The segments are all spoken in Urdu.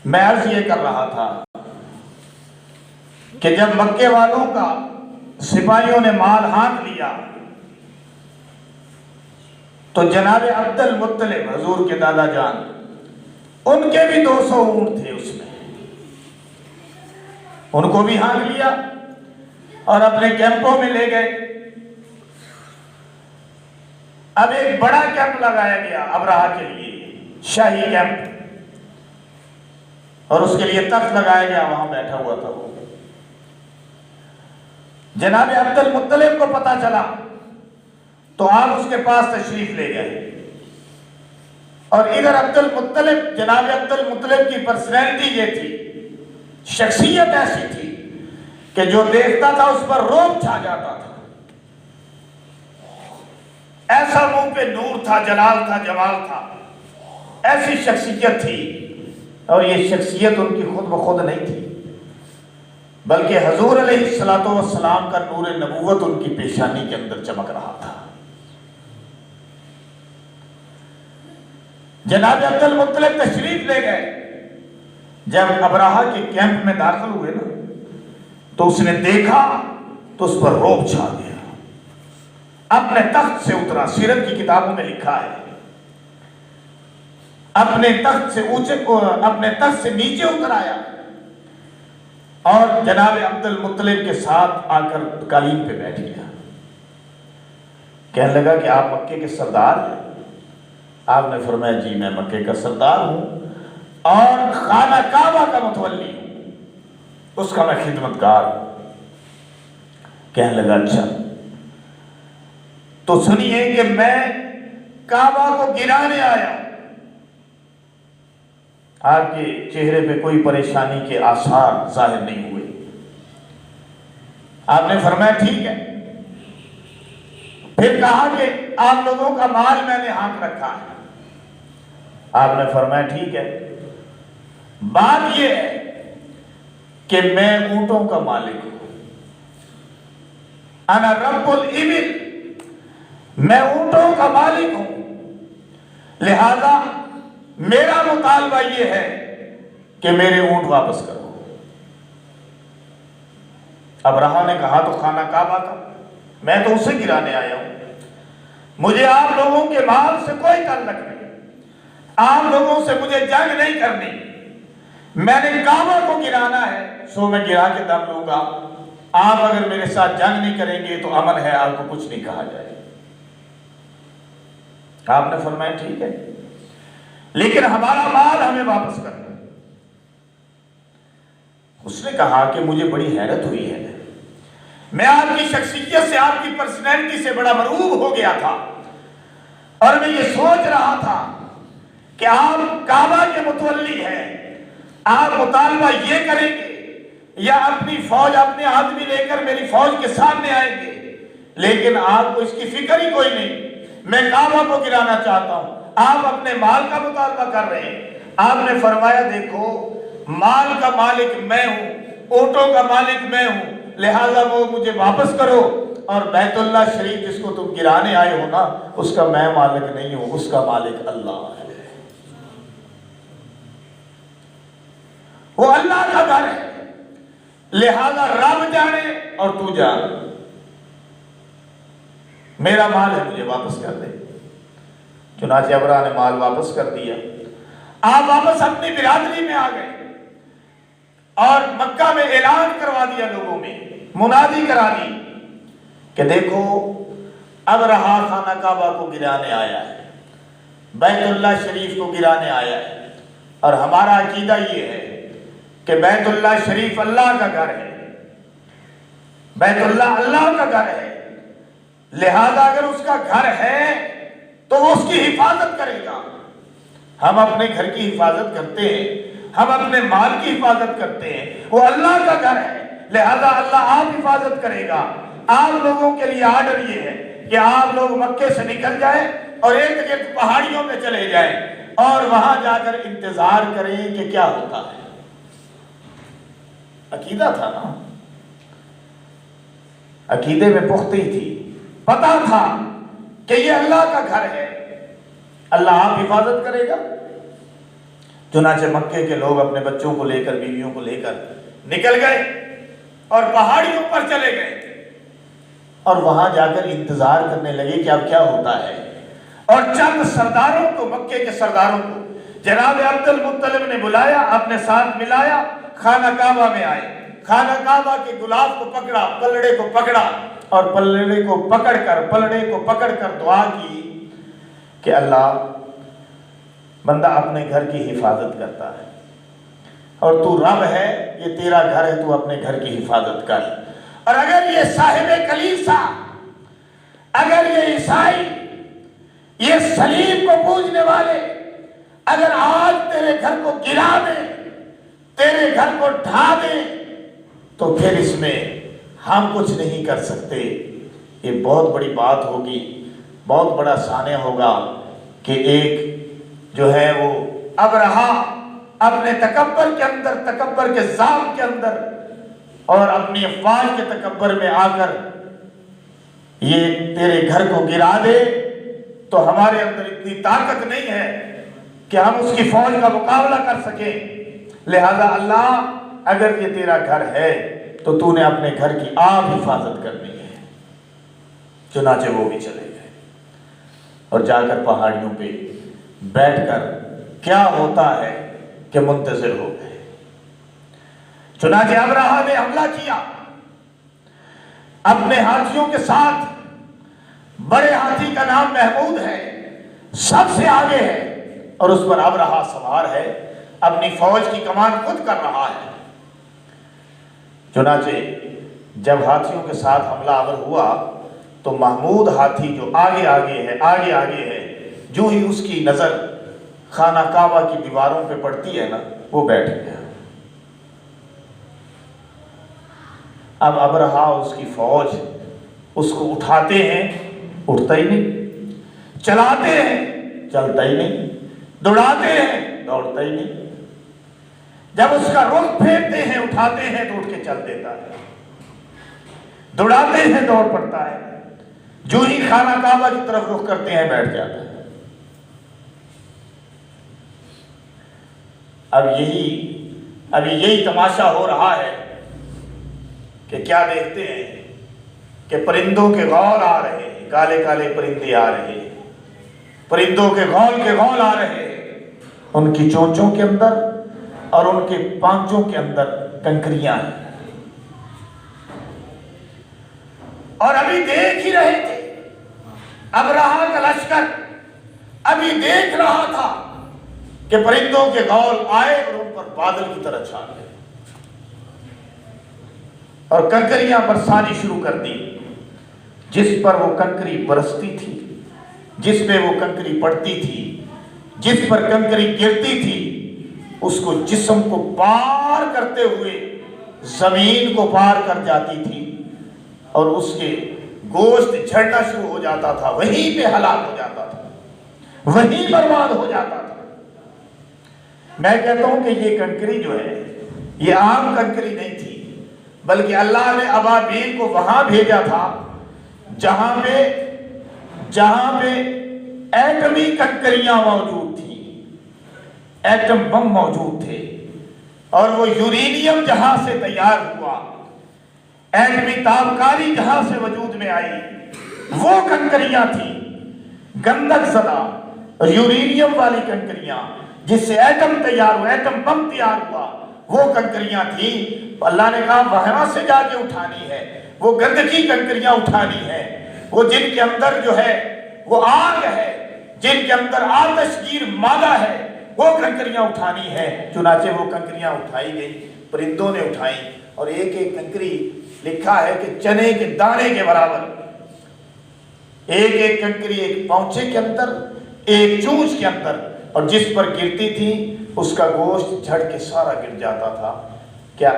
میں عرض یہ کر رہا تھا کہ جب مکے والوں کا سپاہیوں نے مال ہاتھ لیا تو جناب عبد المطلب حضور کے دادا جان ان کے بھی 200 اونٹ تھے، اس میں ان کو بھی ہاتھ لیا اور اپنے کیمپوں میں لے گئے۔ اب ایک بڑا کیمپ لگایا گیا ابرہہ کے لیے، شاہی کیمپ، اور اس کے لیے تخت لگایا گیا، وہاں بیٹھا ہوا تھا وہ۔ جناب عبد المطلب کو پتا چلا تو آپ اس کے پاس تشریف لے گئے، اور ادھر عبد المطلب، جناب عبد المطلب کی پرسنالٹی یہ تھی، شخصیت ایسی تھی کہ جو دیکھتا تھا اس پر روب چھا جاتا تھا، ایسا منہ پہ نور تھا، جلال تھا، جمال تھا، ایسی شخصیت تھی۔ اور یہ شخصیت ان کی خود بخود نہیں تھی، بلکہ حضور علیہ السلام کا نور نبوت ان کی پیشانی کے اندر چمک رہا تھا۔ جناب عبد المطلب تشریف لے گئے، جب ابرہہ کے کیمپ میں داخل ہوئے نا تو اس نے دیکھا تو اس پر روب چھا گیا، اپنے تخت سے اترا۔ سیرت کی کتابوں میں لکھا ہے اپنے تخت سے نیچے اتر آیا اور جناب عبد المطلب کے ساتھ آ کر قالین پہ بیٹھ گیا۔ کہنے لگا کہ آپ مکے کے سردار ہیں؟ آپ نے فرمایا جی میں مکے کا سردار ہوں اور خانہ کعبہ کا متولی ہوں، اس کا میں خدمتگار ہوں۔ کہنے لگا اچھا تو سنیے کہ میں کعبہ کو گرانے آیا۔ آپ کے چہرے پہ کوئی پریشانی کے آثار ظاہر نہیں ہوئے۔ آپ نے فرمایا ٹھیک ہے۔ پھر کہا کہ آپ لوگوں کا مال میں نے ہاتھ رکھا ہے۔ آپ نے فرمایا ٹھیک ہے، بات یہ ہے کہ میں اونٹوں کا مالک ہوں، انا رب الابل، میں اونٹوں کا مالک ہوں، لہذا میرا مطالبہ یہ ہے کہ میرے اونٹ واپس کرو۔ ابرہہ نے کہا تو خانہ کعبہ کا، میں تو اسے گرانے آیا ہوں، مجھے آپ لوگوں کے مال سے کوئی تعلق نہیں، آپ لوگوں سے مجھے جنگ نہیں کرنی، میں نے کعبہ کو گرانا ہے سو میں گرا کے دم لوں گا۔ آپ اگر میرے ساتھ جنگ نہیں کریں گے تو امن ہے، آپ کو کچھ نہیں کہا جائے۔ آپ نے فرمایا ٹھیک ہے، لیکن ہمارا مال ہمیں واپس کرنا۔ اس نے کہا کہ مجھے بڑی حیرت ہوئی ہے، میں آپ کی شخصیت سے، آپ کی پرسنالٹی سے بڑا مرعوب ہو گیا تھا، اور میں یہ سوچ رہا تھا کہ آپ کعبہ کے متولی ہیں، آپ مطالبہ یہ کریں گے یا اپنی فوج، اپنے آدمی لے کر میری فوج کے سامنے آئیں گے، لیکن آپ کو اس کی فکر ہی کوئی نہیں۔ میں کعبہ کو گرانا چاہتا ہوں، آپ اپنے مال کا مطالبہ کر رہے ہیں۔ آپ نے فرمایا دیکھو مال کا مالک میں ہوں، اونٹوں کا مالک میں ہوں، لہذا وہ مجھے واپس کرو، اور بیت اللہ شریف جس کو تم گرانے آئے ہو نا اس کا میں مالک نہیں ہوں، اس کا مالک اللہ ہے، وہ اللہ کا گھر ہے، لہذا رب جانے اور تو جان، میرا مال ہے مجھے واپس کر دے۔ چنانچہ ابرہہ نے مال واپس کر دیا۔ آپ واپس اپنی برادری میں آ گئے اور مکہ میں اعلان کروا دیا، لوگوں میں منادی کرا دی کہ دیکھو ابرہہ خانہ کعبہ کو گرانے آیا ہے، بیت اللہ شریف کو گرانے آیا ہے، اور ہمارا عقیدہ یہ ہے کہ بیت اللہ شریف اللہ کا گھر ہے، بیت اللہ اللہ کا گھر ہے، لہذا اگر اس کا گھر ہے تو وہ اس کی حفاظت کرے گا۔ ہم اپنے گھر کی حفاظت کرتے ہیں، ہم اپنے مال کی حفاظت کرتے ہیں، وہ اللہ کا گھر ہے، لہذا اللہ آپ حفاظت کرے گا۔ آپ لوگوں کے لیے آرڈر یہ ہے کہ آپ لوگ مکے سے نکل جائیں اور ارد گرد پہاڑیوں میں چلے جائیں اور وہاں جا کر انتظار کریں کہ کیا ہوتا ہے۔ عقیدہ تھا نا، عقیدے میں پختگی تھی، پتا تھا کہ یہ اللہ کا گھر ہے، اللہ آپ حفاظت کرے گا۔ چنانچہ مکے کے لوگ اپنے بچوں کو لے کر، بیویوں کو لے کر نکل گئے اور پہاڑیوں پر چلے گئے، اور وہاں جا کر انتظار کرنے لگے کہ اب کیا ہوتا ہے۔ اور چند سرداروں کو، مکے کے سرداروں کو جناب عبد المطلب نے بلایا، اپنے ساتھ ملایا، خانہ کعبہ میں آئے، خانہ کعبہ کے غلاف کو پکڑا، پلڑے کو پکڑا، اور پلڑے کو پکڑ کر دعا کی کہ اللہ، بندہ اپنے گھر کی حفاظت کرتا ہے، اور تو رب ہے، یہ تیرا گھر ہے، تو اپنے گھر کی حفاظت کر۔ اور اگر یہ صاحب کلیسا، اگر یہ عیسائی، یہ صلیب کو پوجنے والے اگر آج تیرے گھر کو گرا دیں، تیرے گھر کو ڈھا دیں، تو پھر اس میں ہم کچھ نہیں کر سکتے۔ یہ بہت بڑی بات ہوگی، بہت بڑا سانیہ ہوگا کہ ایک جو ہے وہ ابرہا اپنے تکبر کے اندر، تکبر کے ذات کے اندر اور اپنی افواج کے تکبر میں آ کر یہ تیرے گھر کو گرا دے، تو ہمارے اندر اتنی طاقت نہیں ہے کہ ہم اس کی فوج کا مقابلہ کر سکیں۔ لہذا اللہ، اگر یہ تیرا گھر ہے تو تو نے اپنے گھر کی آپ حفاظت کرنی ہے۔ چنانچہ وہ بھی چلے گئے اور جا کر پہاڑیوں پہ بیٹھ کر کیا ہوتا ہے کہ منتظر ہو گئے۔ چنانچہ ابرہا نے حملہ کیا اپنے ہاتھیوں کے ساتھ۔ بڑے ہاتھی کا نام محمود ہے، سب سے آگے ہے، اور اس پر ابرہا سوار ہے، اپنی فوج کی کمان خود کر رہا ہے۔ چنانچہ جب ہاتھیوں کے ساتھ حملہ آور ہوا تو محمود ہاتھی جو آگے ہے، جو ہی اس کی نظر خانہ کعبہ کی دیواروں پہ پڑتی ہے نا، وہ بیٹھ گیا۔ اب ابرہا اور اس کی فوج اس کو اٹھاتے ہیں، اٹھتا ہی نہیں، چلاتے ہیں، چلتا ہی نہیں، دوڑاتے ہیں، دوڑتا ہی نہیں۔ جب اس کا رخ پھیرتے ہیں، اٹھاتے ہیں تو اٹھ کے چل دیتا ہے، دوڑاتے ہیں، دوڑ پڑتا ہے، جو ہی خانہ کعبہ کی طرف رخ کرتے ہیں بیٹھ جاتا ہے۔ ابھی یہی تماشا ہو رہا ہے کہ کیا دیکھتے ہیں کہ پرندوں کے غول آ رہے ہیں، کالے کالے پرندے آ رہے ہیں، پرندوں کے غول آ رہے ہیں، ان کی چونچوں کے اندر اور ان کے پانچوں کے اندر کنکریاں ہیں، اور ابھی دیکھ ہی رہے تھے ابرہا کا لشکر، ابھی دیکھ رہا تھا کہ پرندوں کے غول آئے اور ان پر بادل کی طرح چھا گئے اور کنکریاں برسانی شروع کر دی۔ جس پر وہ کنکری برستی تھی، جس پہ وہ کنکری پڑتی تھی، جس پر کنکری گرتی تھی، اس کو جسم کو پار کرتے ہوئے زمین کو پار کر جاتی تھی اور اس کے گوشت جھڑنا شروع ہو جاتا تھا، وہیں پہ ہلاک ہو جاتا تھا، وہیں برباد ہو جاتا تھا۔ میں کہتا ہوں کہ یہ کنکری جو ہے یہ عام کنکری نہیں تھی، بلکہ اللہ نے ابابیل کو وہاں بھیجا تھا جہاں پہ ایٹمی کنکریاں موجود تھیں، ایٹم بم موجود تھے، اور وہ یورینیم جہاں سے تیار ہوا، ایٹمی تابکاری جہاں سے وجود میں آئی، وہ کنکریاں تھیں گندک زدہ اور یورینیم والی کنکریاں، جس سے ایٹم تیار ہوا، ایٹم بم تیار ہوا، وہ کنکریاں تھیں۔ اللہ نے کہا وہاں سے جا کے اٹھانی ہے، وہ گندگی کنکریاں اٹھانی ہے، وہ جن کے اندر جو ہے وہ آگ ہے، جن کے اندر آتش گیر مادہ ہے، وہ کنکریاں اٹھانی ہے۔ چنانچہ وہ کنکریاں اٹھائی گئی، پرندوں نے اٹھائی، اور ایک ایک کنکری لکھا ہے کہ چنے کے دانے کے برابر، ایک ایک کنکری ایک پونچے کے اندر، ایک چونچ کے اندر، اور جس پر گرتی تھی اس کا گوشت جھڑ کے سارا گر جاتا تھا۔ کیا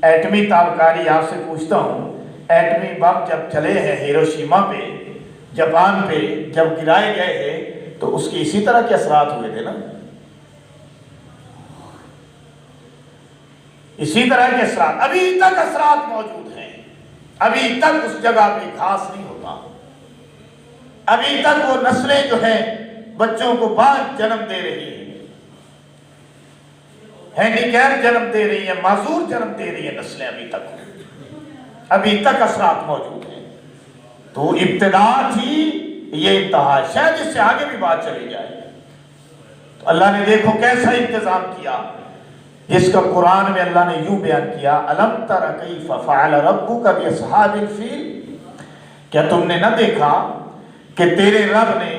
ایٹمی تابکاری، آپ سے پوچھتا ہوں، ایٹمی بم جب چلے ہیں ہیروشیما پہ، جاپان پہ جب گرائے گئے ہیں، تو اس کے اسی طرح کے اثرات ہوئے تھے نا، اسی طرح کے اثرات، ابھی تک اثرات موجود ہیں، ابھی تک اس جگہ پہ گھاس نہیں ہوتا، ابھی تک وہ نسلیں جو ہیں بچوں کو بعد جنم دے رہی ہیں۔ ہینڈیکیپ جنم دے رہی ہیں، معذور جنم دے رہی ہیں نسلیں، ابھی تک اثرات موجود ہیں۔ تو ابتدا تھی، یہ انتہا، شاید اس سے آگے بھی بات چلی جائے۔ تو اللہ نے دیکھو کیسا انتظام کیا، جس کا قرآن میں اللہ نے یوں بیان کیا، الم تر کیف فعل ربک باصحاب الفیل، کیا تم نے نہ دیکھا کہ تیرے رب نے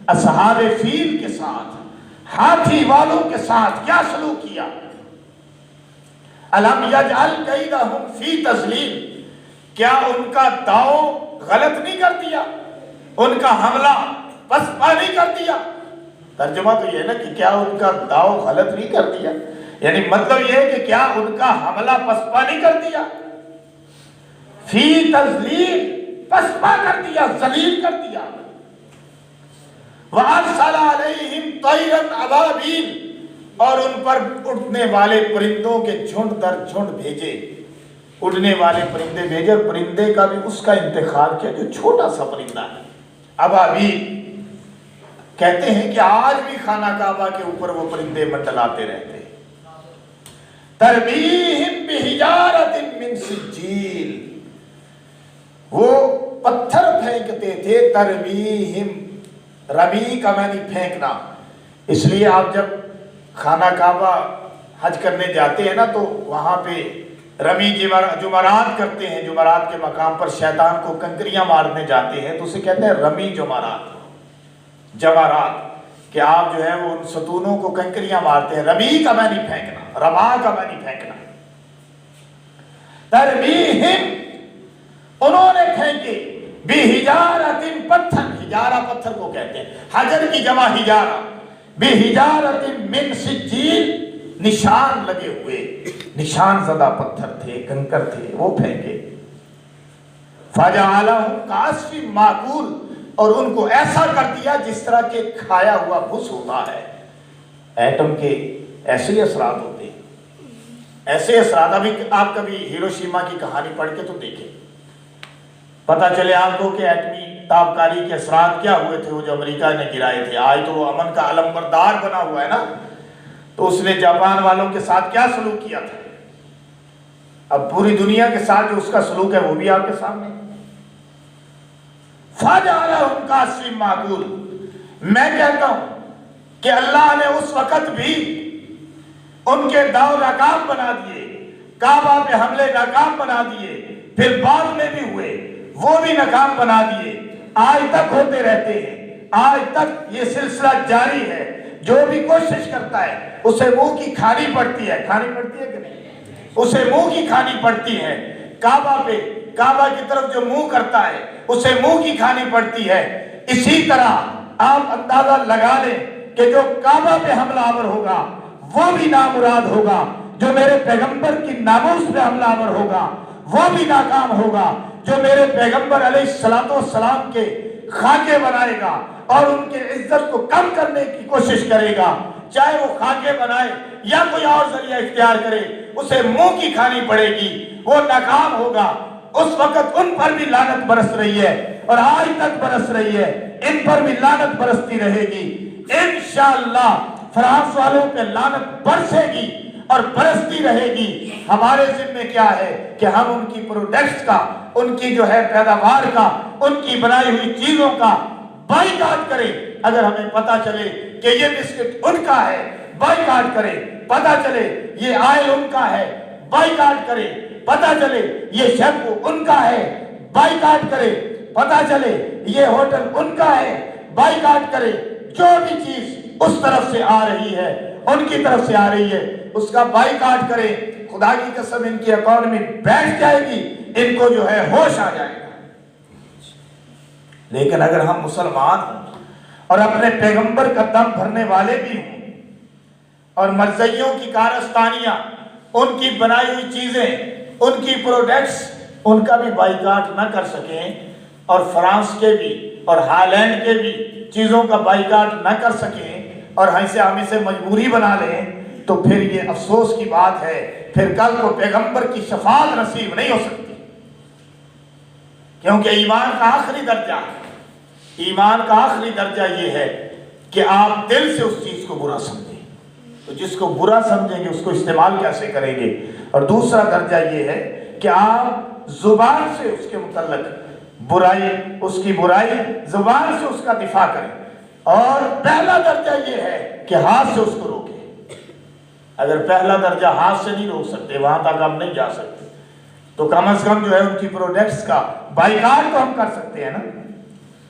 اصحاب فیل کے ساتھ، ہاتھی والوں کے ساتھ کیا سلوک کیا؟ الم یجعل کیدہم فی تضلیل، کیا ان کا داؤ غلط نہیں کر دیا، ان کا حملہ پسپا نہیں کر دیا؟ ترجمہ تو یہ ہے نا کہ کیا ان کا داؤ غلط نہیں کر دیا، یعنی مطلب یہ ہے کہ کیا ان کا حملہ پسپا نہیں کر دیا؟ فی تضلیل، پسپا کر دیا، ذلیل کر دیا۔ وَأَرْسَلَ عَلَيْهِمْ طَيْرًا أَبَابِيلَ، اور ان پر اڑنے والے پرندوں کے جھنڈ در جھنڈ بھیجے، اڑنے والے پرندے بھیجے، اور پرندے کا بھی اس کا انتخاب کیا جو چھوٹا سا پرندہ ہے، ابابیل۔ کہتے ہیں کہ آج بھی خانہ کعبہ کے اوپر وہ پرندے منڈلاتے رہتے ہیں۔ ترمیہم بحجارۃ من سجیل، وہ پتھر پھینکتے تھے، ترمیہم، رمی کا معنی پھینکنا، اس لیے آپ جب خانہ کعبہ حج کرنے جاتے ہیں نا تو وہاں پہ رمی جمرات کرتے ہیں، جمرات کے مقام پر شیطان کو کنکریاں مارنے جاتے ہیں تو اسے کہتے ہیں رمی جمرات، کہ آپ جو ہے وہ ان ستونوں کو کنکریاں مارتے ہیں۔ رمی کا معنی پھینکنا، رما کا معنی پھینکنا۔ ترمیہم، انہوں نے پھینکے، بحجارۃ، پتھر، حجارہ پتھر کو کہتے ہیں، حجر کی جمع حجارہ، بحجارۃ من سجیل، نشان لگے ہوئے، نشان زدہ پتھر تھے، کنکر تھے، وہ پھینکے۔ فَجَعَلَهُمْ كَعَصْفٍ مَأْكُولٍ، اور ان کو ایسا کر دیا جس طرح کے کھایا ہوا بھس ہوتا ہے۔ ایٹم کے ایسے اثرات ہوتے ہیں، ایسے اثرات۔ ابھی آپ کبھی ہیروشیما کی کہانی پڑھ کے تو دیکھیں، پتہ چلے آپ کو کہ ایٹمی تابکاری کے اثرات کیا ہوئے تھے، وہ جو امریکہ نے گرائے تھے۔ آج تو وہ امن کا علمبردار بنا ہوا ہے نا، تو اس نے جاپان والوں کے ساتھ کیا سلوک کیا تھا، اب پوری دنیا کے ساتھ جو اس کا سلوک ہے وہ بھی آپ کے سامنے۔ فَجَعَلَهُمْ كَعَصْفٍ مَأْكُولٍ، میں کہتا ہوں کہ اللہ نے اس وقت بھی ان کے داؤ ناکام بنا دیے، کعبہ پہ حملے ناکام بنا دیے، پھر بعد میں بھی ہوئے، وہ بھی ناکام بنا دیے، آج تک ہوتے رہتے ہیں، آج تک یہ سلسلہ جاری ہے۔ جو بھی کوشش کرتا ہے اسے منہ کی کھانی پڑتی ہے، کھانی پڑتی ہے کہ نہیں، اسے منہ کی کھانی پڑتی ہے۔ کعبہ پہ، کعبہ کی طرف جو منہ کرتا ہے اسے منہ کی کھانی پڑتی ہے۔ اسی طرح آپ اندازہ لگا لیں کہ جو کعبہ پہ حملہ آور ہوگا وہ بھی نامراد ہوگا، جو میرے پیغمبر کی ناموس پہ حملہ آور ہوگا وہ بھی ناکام ہوگا، جو میرے پیغمبر علیہ السلام کے خاکے بنائے گا اور ان کے عزت کو کم کرنے کی کوشش کرے گا، چاہے وہ خاکے بنائے یا کوئی اور ذریعہ اختیار کرے، اسے منہ کی کھانی پڑے گی، وہ ناکام ہوگا۔ اس وقت ان پر بھی لعنت برس رہی ہے اور آج تک برس رہی ہے، ان پر بھی لعنت برستی رہے گی۔ انشاءاللہ فرانس والوں پہ لعنت برسے گی اور برستی رہے گی۔ ہمارے ذمہ کیا ہے کہ ہم ان کی پروڈکٹس کا، ان کی جو ہے پیداوار کا، ان کی بنائی ہوئی چیزوں کا بائیکاٹ کریں۔ اگر ہمیں پتا چلے کہ یہ بسکٹ ان کا ہے، بائیکاٹ کریں۔ پتا چلے یہ آئل ان کا ہے، بائیکاٹ کریں۔ پتا چلے یہ شیمپو ان کا ہے، بائیکاٹ کریں۔ پتا چلے یہ ہوٹل ان کا ہے، بائیکاٹ کریں۔ جو بھی چیز اس طرف سے آ رہی ہے، ان کی طرف سے آ رہی ہے، اس کا بائیکاٹ کریں۔ خدا کی قسم ان کی اکانومی بیٹھ جائے گی، ان کو جو ہے ہوش آ جائے گا۔ لیکن اگر ہم مسلمان ہوں اور اپنے پیغمبر کا دم بھرنے والے بھی ہوں اور مرزائیوں کی کارستانیاں، ان کی بنائی ہوئی چیزیں، ان کی پروڈکٹس، ان کا بھی بائیکاٹ نہ کر سکیں، اور فرانس کے بھی اور ہالینڈ کے بھی چیزوں کا بائیکاٹ نہ کر سکیں، اور ہم اسے مجبوری بنا لیں، تو پھر یہ افسوس کی بات ہے، پھر کل کو پیغمبر کی شفاعت نصیب نہیں ہو سکتی۔ کیونکہ ایمان کا آخری درجہ ہے، ایمان کا آخری درجہ یہ ہے کہ آپ دل سے اس چیز کو برا سمجھیں، تو جس کو برا سمجھیں گے اس کو استعمال کیسے کریں گے؟ اور دوسرا درجہ یہ ہے کہ آپ زبان سے اس کے متعلق برائی، اس کی برائی زبان سے اس کا دفاع کریں، اور پہلا درجہ یہ ہے کہ ہاتھ سے اس کو روکیں۔ اگر پہلا درجہ ہاتھ سے نہیں روک سکتے، وہاں تک ہم نہیں جا سکتے، تو کم از کم جو ہے ان کی پروڈکٹس کا بائیکاٹ تو ہم کر سکتے ہیں نا۔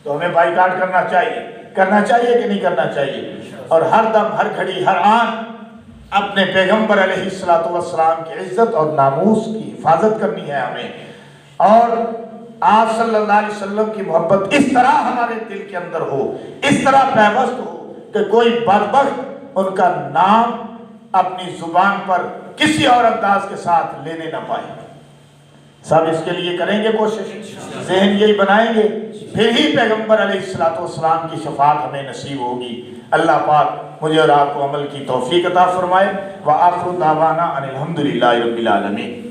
تو ہمیں بائیکاٹ کرنا چاہیے کہ نہیں کرنا چاہیے؟ اور ہر دم، ہر گھڑی، ہر آن اپنے پیغمبر علیہ السلام کی عزت اور ناموس کی حفاظت کرنی ہے ہمیں، اور آپ صلی اللہ علیہ وسلم کی محبت اس طرح ہمارے دل کے اندر ہو، اس طرح پیوست ہو کہ کوئی بدبخت ان کا نام اپنی زبان پر کسی اور انداز کے ساتھ لینے نہ پائے۔ سب اس کے لیے کریں گے کوشش، ذہن یہی بنائیں گے، پھر ہی پیغمبر علیہ السلام کی شفاعت ہمیں نصیب ہوگی۔ اللہ پاک مجھے اور آپ کو عمل کی توفیق عطا فرمائے۔ وآخر دعوانا ان الحمدللہ رب العالمین۔